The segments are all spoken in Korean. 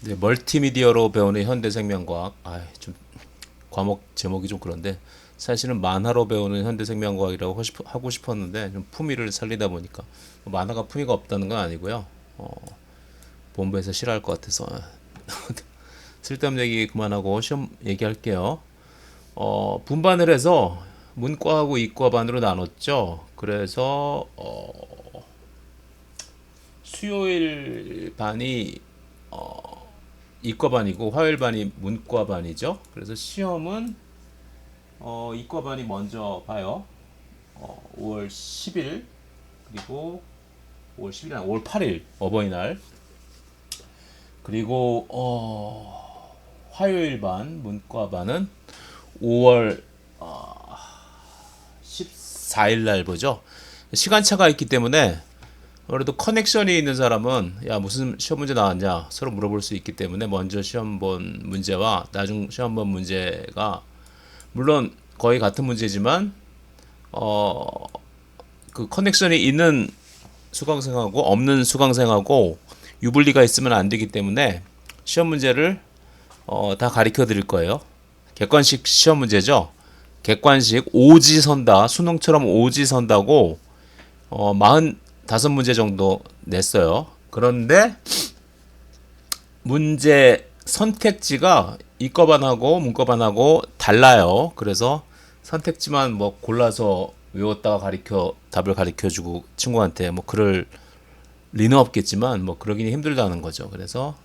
네, 멀티미디어로 배우는 현대생명과학. 좀 과목 제목이 좀 그런데 사실은 만화로 배우는 현대생명과학이라고 하고 싶었는데 좀 품위를 살리다 보니까 만화가 품위가 없다는 건 아니고요. 본부에서 싫어할 것 같아서 쓸데없는 얘기 그만하고 시험 얘기할게요. 분반을 해서 문과하고 이과반으로 나눴죠. 그래서 수요일 반이 이과반이고 화요일 반이 문과반이죠. 그래서 시험은 이과반이 먼저 봐요. 5월 10일 그리고 5월 10일 아니 5월 8일 어버이날 그리고 화요일 반 문과반은 5월 14일 날 보죠. 시간차가 있기 때문에 그래도 커넥션이 있는 사람은 야 무슨 시험 문제 나왔냐 서로 물어볼 수 있기 때문에 먼저 시험 본 문제와 나중 시험 본 문제가 물론 거의 같은 문제지만 그 커넥션이 있는 수강생하고 없는 수강생하고 유불리가 있으면 안 되기 때문에 시험 문제를 다 가르쳐 드릴 거예요. 객관식 시험 문제죠. 객관식 오지 선다 수능처럼 오지 선다고 45문제 정도 냈어요. 그런데 문제 선택지가 이과반하고 문과반하고 달라요. 그래서 선택지만 뭐 골라서 외웠다가 답을 가르쳐 주고 친구한테 뭐 그럴 리는 없겠지만 뭐 그러기는 힘들다는 거죠. 그래서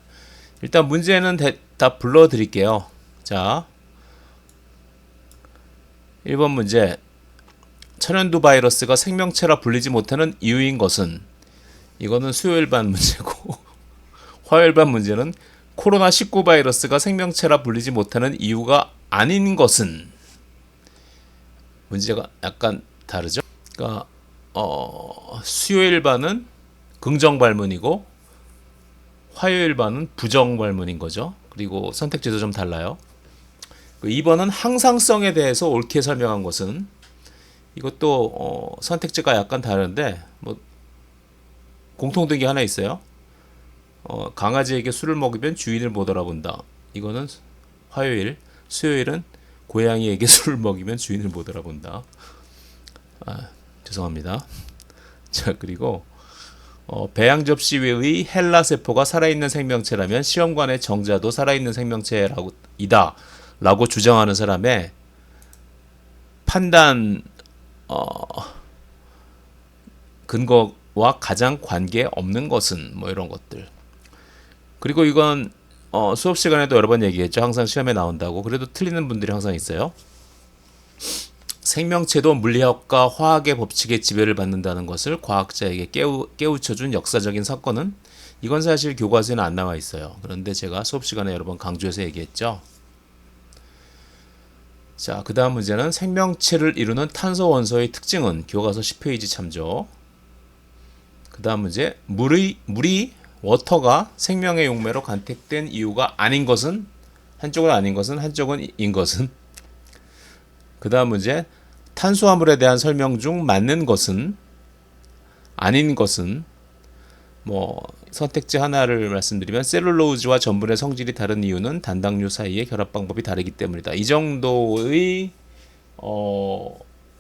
일단 문제는 다 불러 드릴게요. 자, 1번 문제. 천연두 바이러스가 생명체라 불리지 못하는 이유인 것은 이거는 수요일 반 문제고 화요일 반 문제는 코로나19 바이러스가 생명체라 불리지 못하는 이유가 아닌 것은 문제가 약간 다르죠. 그러니까 수요일 반은 긍정 발문이고 화요일 반은 부정 발문인 거죠. 그리고 선택지도 좀 달라요. 2번은 항상성에 대해서 옳게 설명한 것은 이것도 선택지가 약간 다른데 뭐 공통된 게 하나 있어요. 강아지에게 술을 먹이면 주인을 못 알아본다. 이거는 화요일, 수요일은 고양이에게 술을 먹이면 주인을 못 알아본다. 죄송합니다. 자, 그리고 배양 접시 위의 헬라 세포가 살아있는 생명체라면 시험관의 정자도 살아있는 생명체이다 라고 주장하는 사람의 판단 근거와 가장 관계 없는 것은 뭐 이런 것들. 그리고 이건 수업 시간에도 여러 번 얘기했죠. 항상 시험에 나온다고. 그래도 틀리는 분들이 항상 있어요. 생명체도 물리학과 화학의 법칙에 지배를 받는다는 것을 과학자에게 깨우쳐준 역사적인 사건은 이건 사실 교과서에는 안 나와 있어요. 그런데 제가 수업 시간에 여러 번 강조해서 얘기했죠. 자, 그 다음 문제는 생명체를 이루는 탄소 원소의 특징은 교과서 10페이지 참조. 그 다음 문제 물이 워터가 생명의 용매로 간택된 이유가 아닌 것은 한쪽은 아닌 것은 한쪽은 인 것은. 그 다음 문제 탄수화물에 대한 설명 중 맞는 것은 아닌 것은 뭐 선택지 하나를 말씀드리면 셀룰로즈와 전분의 성질이 다른 이유는 단당류 사이의 결합 방법이 다르기 때문이다. 이 정도의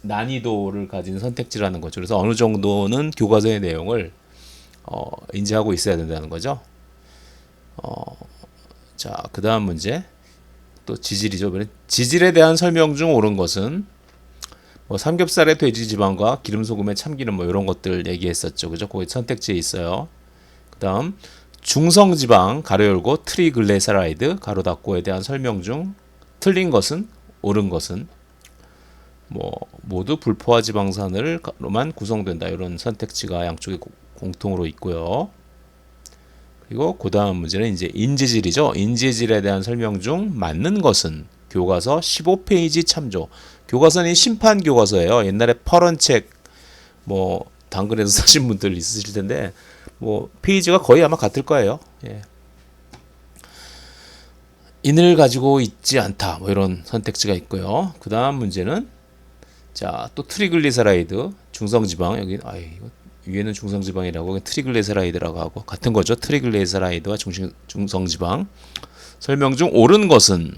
난이도를 가진 선택지라는 거죠. 그래서 어느 정도는 교과서의 내용을 인지하고 있어야 된다는 거죠. 자, 그 다음 문제 또 지질이죠. 지질에 대한 설명 중 옳은 것은 뭐 삼겹살의 돼지 지방과 기름 소금의 참기름 뭐 이런 것들 얘기했었죠. 그죠? 거기 선택지에 있어요. 그다음 중성 지방 가로 열고 트리글레세라이드 가로 닫고에 대한 설명 중 틀린 것은 옳은 것은 뭐 모두 불포화 지방산으로만 구성된다. 이런 선택지가 양쪽에 공통으로 있고요. 그리고 그 다음 문제는 이제 인지질이죠. 인지질에 대한 설명 중 맞는 것은 교과서 15페이지 참조. 교과서는 심판 교과서예요. 옛날에 퍼런 책 뭐 당근에서 사신 분들 있으실 텐데 뭐 페이지가 거의 아마 같을 거예요. 예. 인을 가지고 있지 않다. 뭐 이런 선택지가 있고요. 그 다음 문제는 자, 또 트리글리세라이드 중성지방 여기 이거 위에는 중성지방이라고 트리글리세라이드라고 하고 같은 거죠. 트리글리세라이드와 중성지방. 설명 중 옳은 것은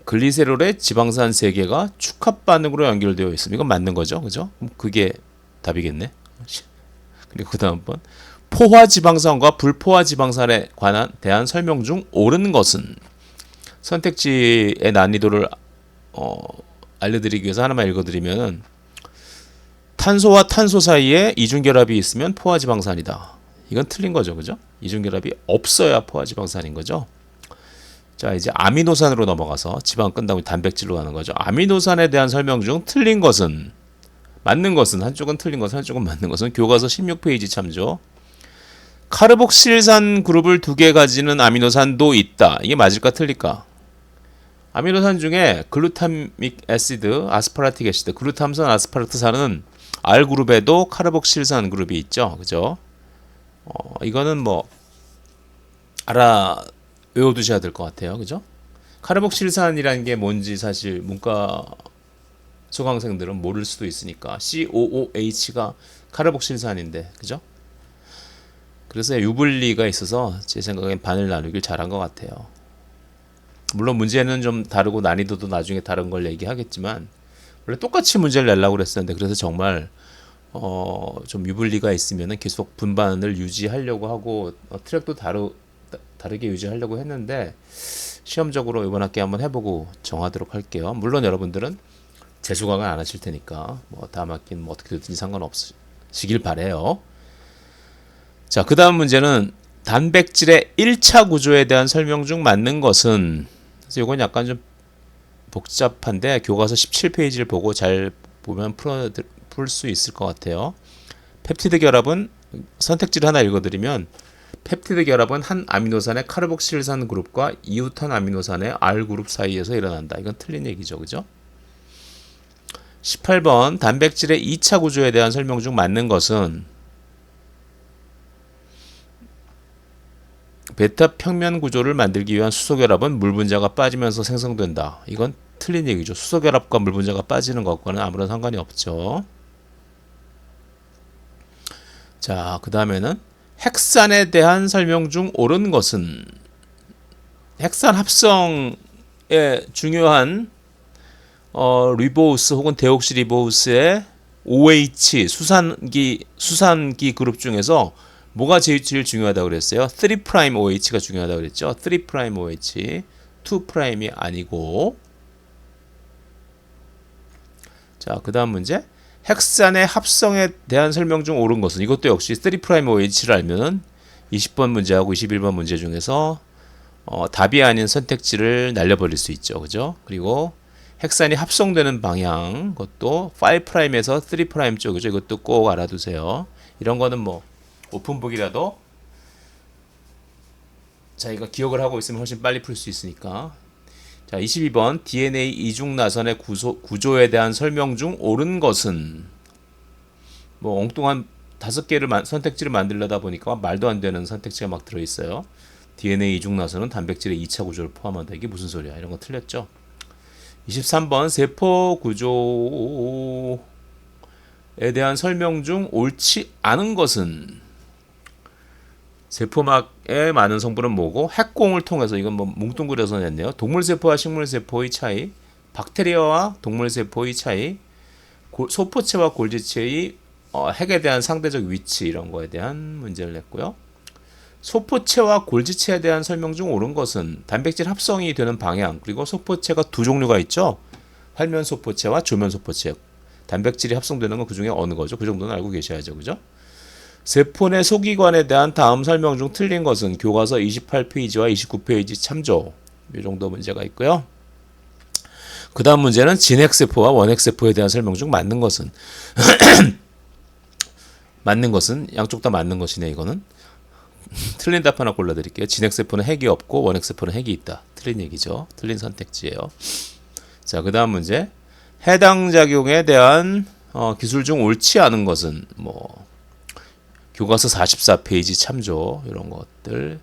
글리세롤의 지방산 세 개가 축합 반응으로 연결되어 있습니다. 이건 맞는 거죠, 그죠? 그게 답이겠네. 그리고 그 다음 번 포화 지방산과 불포화 지방산에 대한 설명 중 옳은 것은 선택지의 난이도를 알려드리기 위해서 하나만 읽어드리면 탄소와 탄소 사이에 이중결합이 있으면 포화지방산이다. 이건 틀린 거죠, 그죠? 이중결합이 없어야 포화지방산인 거죠. 자, 이제 아미노산으로 넘어가서 지방 끝나고 단백질로 가는 거죠. 아미노산에 대한 설명 중 틀린 것은 맞는 것은 한쪽은 틀린 것은 한쪽은 맞는 것은 교과서 16페이지 참조. 카르복실산 그룹을 2개 가지는 아미노산도 있다. 이게 맞을까 틀릴까? 아미노산 중에 글루타믹 애시드, 아스파라틱 애시드, 글루탐산, 아스파라트산은 R그룹에도 카르복실산 그룹이 있죠. 그죠? 이거는 뭐 외워두셔야 될 것 같아요. 그죠? 카르복실산이라는 게 뭔지 사실 문과 수강생들은 모를 수도 있으니까 COOH가 카르복실산인데 그죠? 그래서 유불리가 있어서 제 생각엔 반을 나누길 잘한 것 같아요. 물론 문제는 좀 다르고 난이도도 나중에 다른 걸 얘기하겠지만 원래 똑같이 문제를 내려고 그랬었는데 그래서 정말 좀 유불리가 있으면은 계속 분반을 유지하려고 하고 트랙도 다르게 유지하려고 했는데 시험적으로 이번 학기 한번 해보고 정하도록 할게요. 물론 여러분들은 재수강은 안 하실 테니까 뭐 다음 학기는 뭐 어떻게 됐든지 상관없으시길 바래요. 자, 그 다음 문제는 단백질의 1차 구조에 대한 설명 중 맞는 것은 그래서 이건 약간 좀 복잡한데 교과서 17페이지를 보고 잘 보면 풀 수 있을 것 같아요. 펩티드 결합은 선택지를 하나 읽어드리면 펩티드 결합은 한 아미노산의 카르복실산 그룹과 이웃한 아미노산의 R 그룹 사이에서 일어난다. 이건 틀린 얘기죠. 그죠? 18번 단백질의 2차 구조에 대한 설명 중 맞는 것은 베타 평면 구조를 만들기 위한 수소결합은 물 분자가 빠지면서 생성된다. 이건 틀린 얘기죠. 수소결합과 물 분자가 빠지는 것과는 아무런 상관이 없죠. 자, 그 다음에는 핵산에 대한 설명 중 옳은 것은 핵산 합성의 중요한 리보우스 혹은 데옥시리보우스의 OH 수산기 그룹 중에서 뭐가 제일 중요하다고 그랬어요? 3' OH가 중요하다고 그랬죠. 3' OH 2'이 아니고. 자, 그 다음 문제 핵산의 합성에 대한 설명 중 옳은 것은 이것도 역시 3' OH를 알면 20번 문제하고 21번 문제 중에서 답이 아닌 선택지를 날려버릴 수 있죠. 그죠? 그리고 핵산이 합성되는 방향 그것도 5'에서 3' 쪽이죠. 이것도 꼭 알아두세요. 이런 거는 뭐 오픈북이라도 자기가 기억을 하고 있으면 훨씬 빨리 풀 수 있으니까. 자, 22번 DNA 이중 나선의 구조에 대한 설명 중 옳은 것은 뭐 엉뚱한 5개를 선택지를 만들려다 보니까 말도 안 되는 선택지가 막 들어있어요. DNA 이중 나선은 단백질의 2차 구조를 포함한다. 이게 무슨 소리야? 이런 거 틀렸죠. 23번 세포 구조에 대한 설명 중 옳지 않은 것은 세포막의 많은 성분은 뭐고 핵공을 통해서 이건 뭐 뭉뚱그려서 냈네요. 동물세포와 식물세포의 차이, 박테리아와 동물세포의 차이, 소포체와 골지체의 핵에 대한 상대적 위치 이런 거에 대한 문제를 냈고요. 소포체와 골지체에 대한 설명 중 옳은 것은 단백질 합성이 되는 방향 그리고 소포체가 두 종류가 있죠. 활면소포체와 조면소포체. 단백질이 합성되는 건 그 중에 어느 거죠? 그 정도는 알고 계셔야죠. 그죠? 세포 내 소기관에 대한 다음 설명 중 틀린 것은 교과서 28페이지와 29페이지 참조. 이 정도 문제가 있고요. 그 다음 문제는 진핵세포와 원핵세포에 대한 설명 중 맞는 것은 맞는 것은 양쪽 다 맞는 것이네. 이거는 틀린 답 하나 골라드릴게요. 진핵세포는 핵이 없고 원핵세포는 핵이 있다. 틀린 얘기죠. 틀린 선택지예요. 자, 그 다음 문제 해당 작용에 대한 기술 중 옳지 않은 것은 뭐 교과서 44페이지 참조 이런 것들.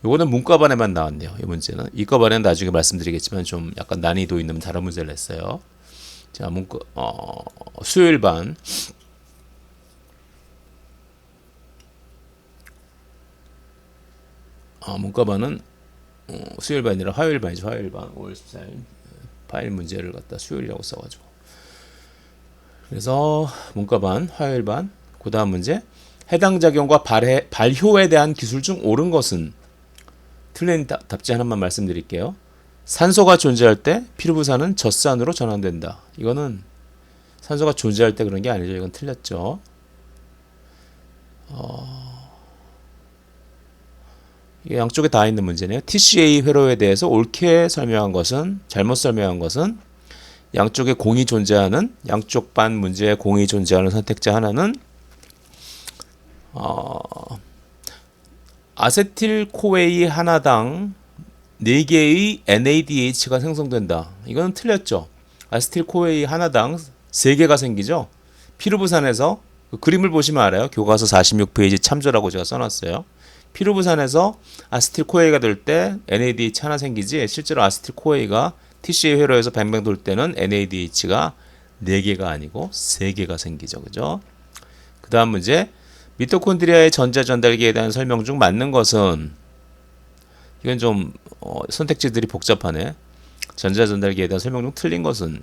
요거는 문과반에만 나왔네요. 이 문제는 이과반에는 나중에 말씀드리겠지만 좀 약간 난이도 있는 다른 문제를 냈어요. 자, 수요일반. 문과반은 수요일반이라 화요일반이죠. 화요일반 5월 14일 파일 문제를 갖다 수요일이라고 써가지고. 그래서 문과반 화요일반. 그 다음 문제. 해당 작용과 발효에 대한 기술 중 옳은 것은? 틀린 답지 하나만 말씀드릴게요. 산소가 존재할 때 피루부산은 젖산으로 전환된다. 이거는 산소가 존재할 때 그런 게 아니죠. 이건 틀렸죠. 이게 양쪽에 다 있는 문제네요. TCA 회로에 대해서 옳게 설명한 것은, 잘못 설명한 것은, 양쪽에 공이 존재하는, 양쪽 반 문제에 공이 존재하는 선택지 하나는 아세틸코웨이 하나당 4개의 NADH가 생성된다. 이건 틀렸죠. 아세틸코웨이 하나당 3개가 생기죠. 피루부산에서 그 그림을 보시면 알아요. 교과서 46페이지 참조라고 제가 써놨어요. 피루부산에서 아세틸코웨이가 될 때 NADH 하나 생기지, 실제로 아세틸코웨이가 TCA 회로에서 뱅뱅 돌 때는 NADH가 4개가 아니고 3개가 생기죠. 그죠? 그 다음 문제. 미토콘드리아의 전자 전달기에 대한 설명 중 맞는 것은? 이건 좀 선택지들이 복잡하네. 전자 전달기에 대한 설명 중 틀린 것은?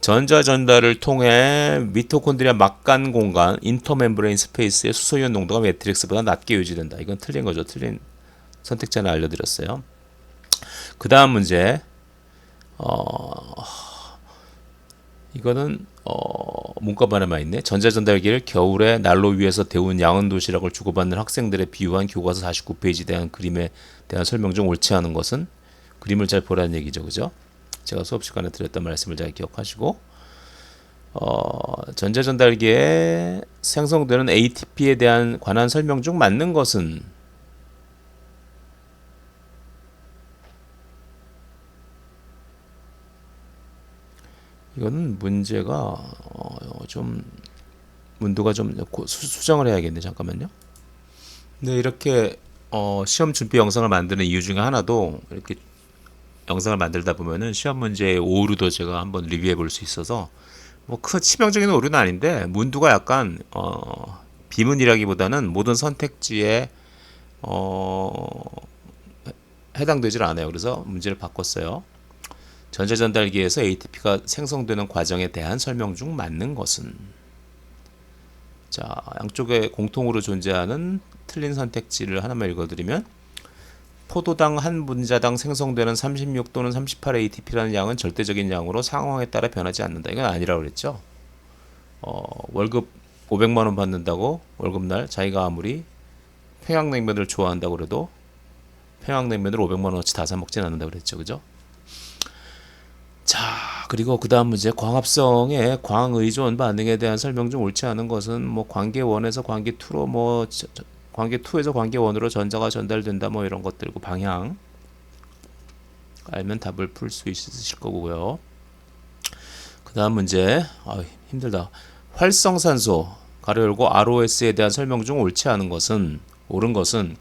전자 전달을 통해 미토콘드리아 막간 공간 인터멤브레인 스페이스의 수소이온 농도가 매트릭스보다 낮게 유지된다. 이건 틀린 거죠. 틀린 선택지 하나 알려드렸어요. 그 다음 문제. 이거는 문과반에만 있네. 전자전달기를 겨울에 난로 위에서 데운 양은 도시락을 주고받는 학생들의 비유한 교과서 49페이지에 대한 그림에 대한 설명 중 옳지 않은 것은? 그림을 잘 보라는 얘기죠. 그죠? 제가 수업 시간에 드렸던 말씀을 잘 기억하시고, 전자전달기에 생성되는 ATP에 대한 관한 설명 중 맞는 것은? 이거는 문제가 좀 문도가 좀 수정을 해야겠네. 잠깐만요. 네, 이렇게 시험 준비 영상을 만드는 이유 중에 하나도 이렇게 영상을 만들다 보면은 시험 문제의 오류도 제가 한번 리뷰해 볼 수 있어서, 뭐 큰 치명적인 오류는 아닌데 문도가 약간 비문이라기보다는 모든 선택지에 해당되질 않아요. 그래서 문제를 바꿨어요. 전자전달기에서 ATP가 생성되는 과정에 대한 설명 중 맞는 것은? 자, 양쪽에 공통으로 존재하는 틀린 선택지를 하나만 읽어드리면, 포도당 한 분자당 생성되는 36 또는 38 ATP라는 양은 절대적인 양으로 상황에 따라 변하지 않는다. 이건 아니라고 그랬죠. 월급 500만 원 받는다고 월급날 자기가 아무리 평양냉면을 좋아한다고 그래도 평양냉면을 500만 원어치 다 사 먹진 않는다고 그랬죠. 그죠? 자, 그리고 그 다음 문제. 광합성의 광의존 반응에 대한 설명 중 옳지 않은 것은? 뭐 관계 1에서 관계 2로 관계 2에서 관계 1으로 전자가 전달된다, 뭐 이런 것들고, 방향 알면 답을 풀 수 있으실 거고요. 그 다음 문제. 힘들다. 활성산소 가로 열고 ROS에 대한 설명 중 옳지 않은 것은? 옳은 것은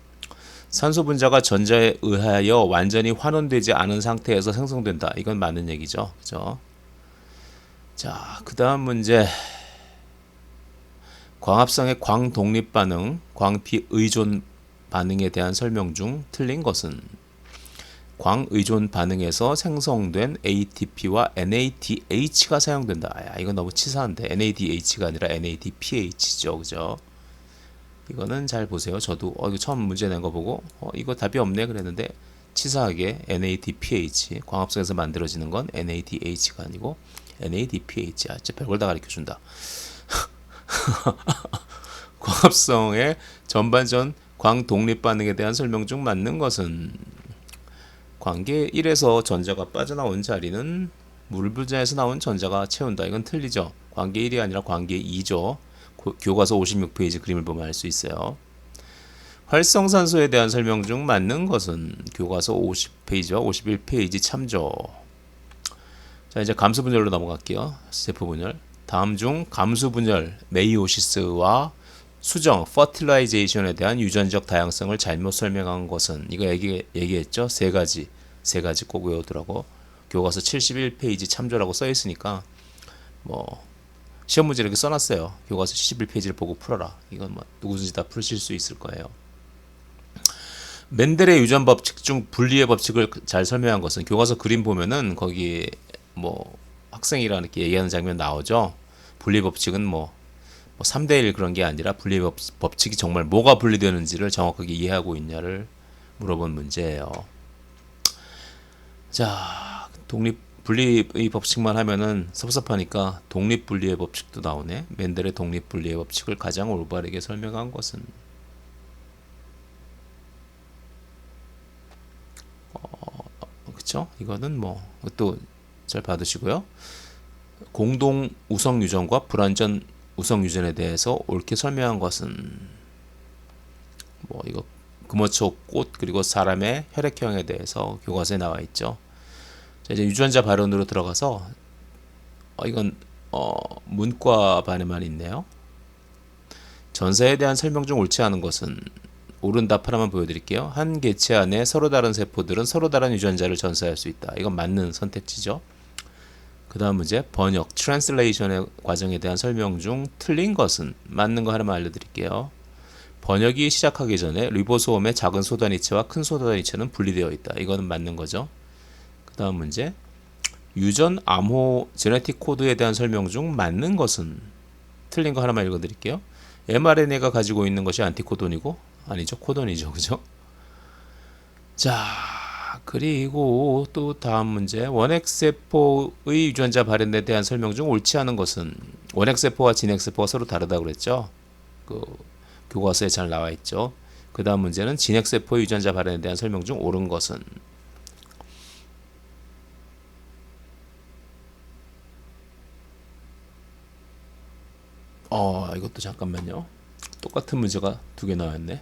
산소 분자가 전자에 의하여 완전히 환원되지 않은 상태에서 생성된다. 이건 맞는 얘기죠. 그죠? 자, 그 다음 문제. 광합성의 광독립 반응, 광비의존 반응에 대한 설명 중 틀린 것은? 광의존 반응에서 생성된 ATP와 NADH가 사용된다. 이건 너무 치사한데. NADH가 아니라 NADPH죠. 그죠? 이거는 잘 보세요. 저도 이거 처음 문제 낸 거 보고 이거 답이 없네 그랬는데, 치사하게 NADPH, 광합성에서 만들어지는 건 NADH가 아니고 NADPH. 진짜 별걸 다 가르쳐준다. 광합성의 전반전 광독립 반응에 대한 설명 중 맞는 것은? 관계 1에서 전자가 빠져나온 자리는 물 분자에서 나온 전자가 채운다. 이건 틀리죠. 관계 1이 아니라 관계 2죠. 교과서 56페이지 그림을 보면 알 수 있어요. 활성산소에 대한 설명 중 맞는 것은? 교과서 50페이지와 51페이지 참조. 자, 이제 감수 분열로 넘어갈게요. 세포 분열. 다음 중 감수 분열 메이오시스와 수정, fertilization에 대한 유전적 다양성을 잘못 설명한 것은 이거 얘기했죠. 세 가지 꼭 외우더라고. 교과서 71페이지 참조라고 써 있으니까 뭐 시험 문제 이렇게 써놨어요. 교과서 71페이지를 보고 풀어라. 이건 뭐 누구든지 다 풀실 수 있을 거예요. 멘델의 유전 법칙 중 분리의 법칙을 잘 설명한 것은 교과서 그림 보면은 거기 뭐 학생이랑 이렇게 얘기하는 장면 나오죠. 분리 법칙은 뭐 3대1 그런 게 아니라 분리 법칙이 정말 뭐가 분리되는지를 정확하게 이해하고 있냐를 물어본 문제예요. 자, 분리의 법칙만 하면은 섭섭하니까 독립분리의 법칙도 나오네. 멘델의 독립분리의 법칙을 가장 올바르게 설명한 것은 그쵸? 이거는 뭐 또 잘 받으시고요. 공동 우성 유전과 불완전 우성 유전에 대해서 옳게 설명한 것은 뭐 이거 금어초 꽃 그리고 사람의 혈액형에 대해서 교과서에 나와 있죠. 자, 이제 유전자 발언으로 들어가서 이건 문과 반에만 있네요. 전사에 대한 설명 중 옳지 않은 것은 옳은 답 하나만 보여드릴게요. 한 개체 안에 서로 다른 세포들은 서로 다른 유전자를 전사할 수 있다. 이건 맞는 선택지죠. 그 다음 문제 번역, 트랜슬레이션의 과정에 대한 설명 중 틀린 것은 맞는 거 하나만 알려드릴게요. 번역이 시작하기 전에 리보소om의 작은 소단위체와 큰 소단위체는 분리되어 있다. 이거는 맞는 거죠. 그 다음 문제 유전 암호 제네틱 코드에 대한 설명 중 맞는 것은 틀린 거 하나만 읽어드릴게요. mRNA가 가지고 있는 것이 안티코돈이고 아니죠. 코돈이죠. 그죠? 자 그리고 또 다음 문제 원핵세포의 유전자 발현에 대한 설명 중 옳지 않은 것은 원핵세포와 진핵세포가 서로 다르다고 그랬죠. 그 교과서에 잘 나와 있죠. 그 다음 문제는 진핵세포의 유전자 발현에 대한 설명 중 옳은 것은 이것도 잠깐만요. 똑같은 문제가 두 개 나왔네.